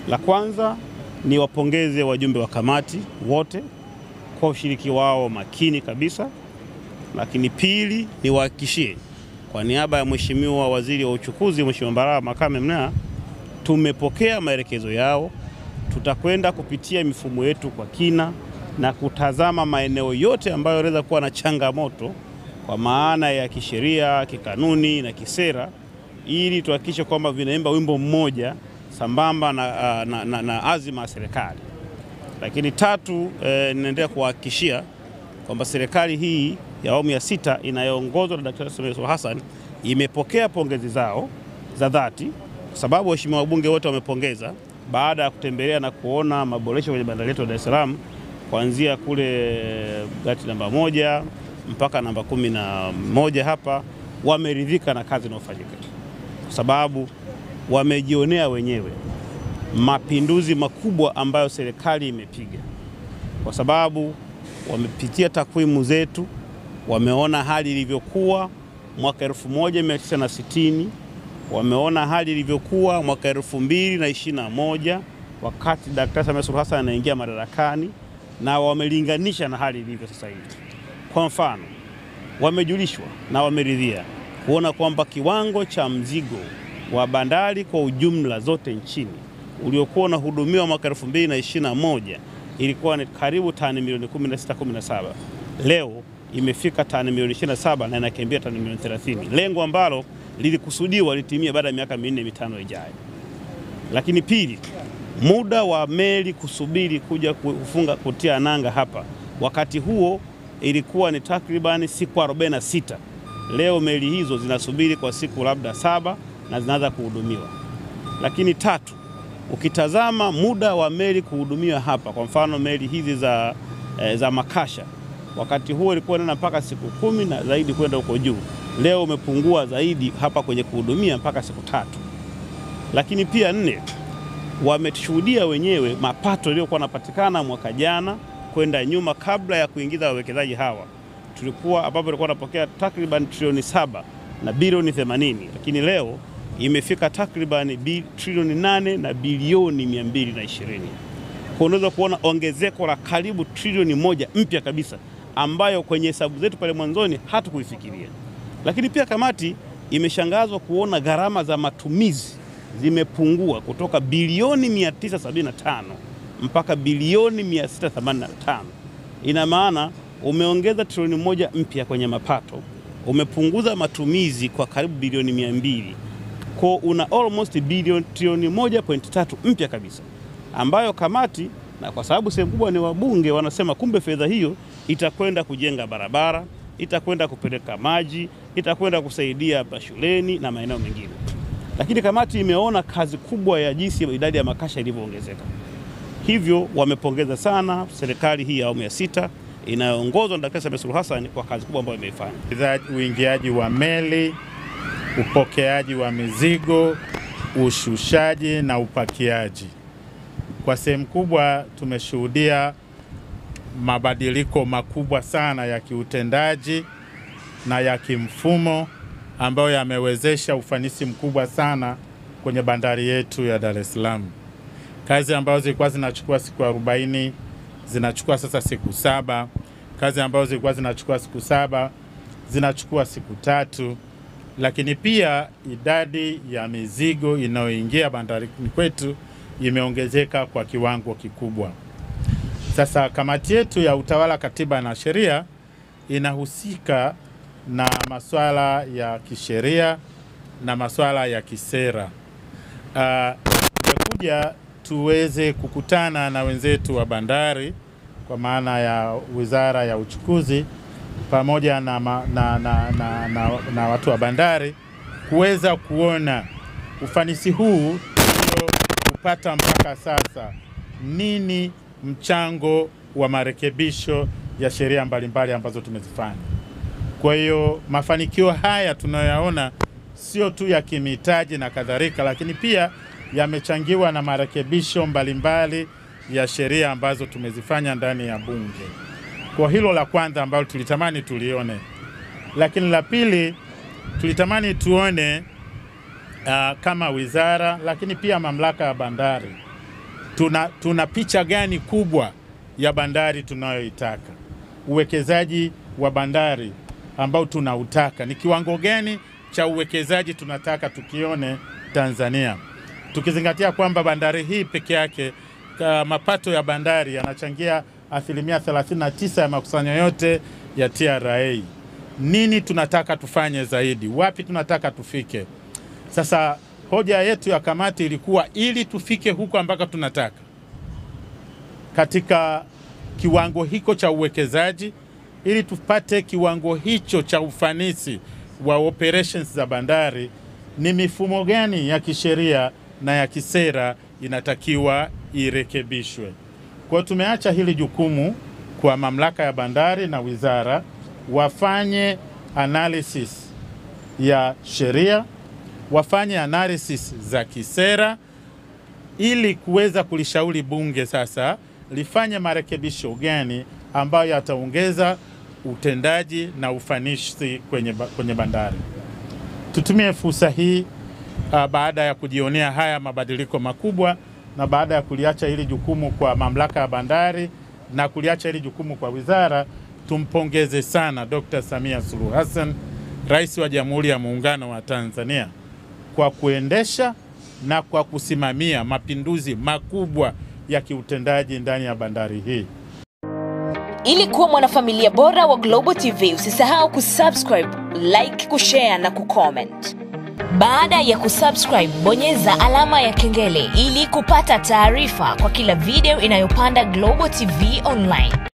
La kwanza ni wapongeze wajumbe wa kamati wote kwa ushiriki wao makini kabisa. Lakini pili ni wahakikishie kwa niaba ya Mheshimiwa Waziri wa Uchukuzi, Mheshimiwa Mbarawa Makame Mnaa, tumepokea maelekezo yao. Tutakwenda kupitia mifumo yetu kwa kina na kutazama maeneo yote ambayo yanaweza kuwa na changamoto kwa maana ya kisheria, kikanuni na kisera, ili tuhakikishe kwamba vinaimba wimbo mmoja sambamba na azima ya serikali. Lakini tatu, ninaendelea kuhakikishia kwamba serikali hii ya awamu ya 6 inayoongozwa na Daktari Samia Suluhu Hassan imepokea pongezi zao za dhati, kwa sababu waheshimiwa wabunge wote wamepongeza baada ya kutembelea na kuona maboresho kwenye bandari yetu ya Dar es Salaam, kuanzia kule gati namba 1 mpaka namba 11 hapa. Wameridhika na kazi inayofanyika, kwa sababu wamejionea wenyewe mapinduzi makubwa ambayo serikali imepiga, kwa sababu wamepitia takwimu zetu, wameona hali ilivyokuwa mwaka 1960, wameona hali ilivyokuwa mwaka 2021 wakati Daktari Samia Suluhu Hassan anaingia madarakani, na wamelinganisha na hali ilivyo sasa hivi. Kwa mfano, wamejulishwa na wameridhia kuona kwamba kiwango cha mzigo wa bandari kwa ujumla zote nchini uliokuwa unahudumiwa mwaka 2021 ilikuwa ni karibu tani milioni 16-17. Leo imefika tani milioni 27 na inakimbia tani milioni 30, lengo ambalo lilikusudiwa litimie baada ya miaka 4-5 ijayo. Lakini pili, muda wa meli kusubiri kuja kutia nanga hapa, wakati huo ilikuwa ni takribani siku 46. Leo meli hizo zinasubiri kwa siku labda 7 na zinaanza kuhudumiwa. Lakini tatu, ukitazama muda wa meli kuhudumiwa hapa, kwa mfano meli hizi za makasha, wakati huo ilikuwa nena mpaka siku 10 na zaidi kwenda huko juu. Leo umepungua zaidi hapa kwenye kuhudumia mpaka siku 3. Lakini pia 4, wameshuhudia wenyewe mapato yaliyokuwa yanapatikana mwaka jana kwenda nyuma kabla ya kuingiza wawekezaji hawa. Tulikuwa ambapo tulikuwa tunapokea takriban trilioni 7 na bilioni 80, lakini leo imefika takriban trilioni 8 na bilioni 220. Kwa unaweza kuona ongezeko la karibu trilioni 1 mpya kabisa, ambayo kwenye hesabu zetu pale mwanzoni hatukuifikiria. Lakini pia kamati imeshangazwa kuona gharama za matumizi zimepungua kutoka bilioni 975 mpaka bilioni 685. Ina maana umeongeza trilioni 1 mpya kwenye mapato, umepunguza matumizi kwa karibu bilioni 200. Kwa una almost trilioni 1.3 mpya kabisa, ambayo kamati, na kwa sababu sehemu kubwa ni wabunge, wanasema kumbe fedha hiyo itakwenda kujenga barabara, itakwenda kupeleka maji, itakwenda kusaidia mashuleni na maeneo mengine. Lakini kamati imeona kazi kubwa ya jinsi idadi ya makasha ilivyoongezeka. Hivyo wamepongeza sana serikali hii ya awamu ya 6 inayoongozwa na Daktari Samia Suluhu Hassan kwa kazi kubwa ambayo imeifanya. Uingiaji wa meli, upokeaji wa mizigo, ushushaji na upakiaji. Kwa sehemu kubwa tumeshuhudia mabadiliko makubwa sana ya kiutendaji na ya kimfumo ambayo yamewezesha ufanisi mkubwa sana kwenye bandari yetu ya Dar es Salaam. Kazi ambazo zilikuwa zinachukua siku 40 zinachukua sasa siku 7. Kazi ambazo zilikuwa zinachukua siku 7 zinachukua siku 3. Lakini pia idadi ya mizigo inayoingia bandarini kwetu imeongezeka kwa kiwango kikubwa. Sasa kamati yetu ya utawala, katiba na sheria inahusika na masuala ya kisheria na masuala ya kisera. Tumekuja tuweze kukutana na wenzetu wa bandari kwa maana ya Wizara ya Uchukuzi pamoja na watu wa bandari kuweza kuona ufanisi huu kupata mpaka sasa, nini mchango wa marekebisho ya sheria mbalimbali ambazo tumezifanya. Kwa hiyo mafanikio haya tunayoyaona sio tu ya kimitaji na kadhalika, lakini pia yamechangiwa na marekebisho mbalimbali ya sheria ambazo tumezifanya ndani ya Bunge. Kwa hilo la kwanza ambalo tulitamani tulione. Lakini la pili tulitamani tuone kama wizara, lakini pia mamlaka ya bandari tuna picha gani kubwa ya bandari tunayoitaka, uwekezaji wa bandari ambao tunautaka, ni kiwango gani cha uwekezaji tunataka tukione Tanzania, tukizingatia kwamba bandari hii peke yake mapato ya bandari yanachangia 39% ya makusanyo yote ya TRA. Nini tunataka tufanye zaidi? Wapi tunataka tufike? Sasa hoja yetu ya kamati ilikuwa ili tufike huko ambako tunataka katika kiwango hiko cha uwekezaji, ili tupate kiwango hicho cha ufanisi wa operations za bandari, ni mifumo gani ya kisheria na ya kisera inatakiwa irekebishwe. Kwa tumeacha hili jukumu kwa mamlaka ya bandari na wizara wafanye analysis ya sheria, wafanye analysis za kisera, ili kuweza kulishauri bunge sasa lifanye marekebisho gani ambayo yataongeza utendaji na ufanisi kwenye bandari. Tutumie fursa hii baada ya kujionea haya mabadiliko makubwa na baada ya kuliacha hili jukumu kwa mamlaka ya bandari na kuliacha hili jukumu kwa wizara, tumpongeze sana Dr. Samia Suluhu Hassan, Rais wa Jamhuri ya Muungano wa Tanzania, kwa kuendesha na kwa kusimamia mapinduzi makubwa ya kiutendaji ndani ya bandari hii. Ili kuwa mwanafamilia bora wa Global TV, usisahau kusubscribe, like, kushare na kucomment. Baada ya kusubscribe, bonyeza alama ya kengele ili kupata taarifa kwa kila video inayopanda Global TV Online.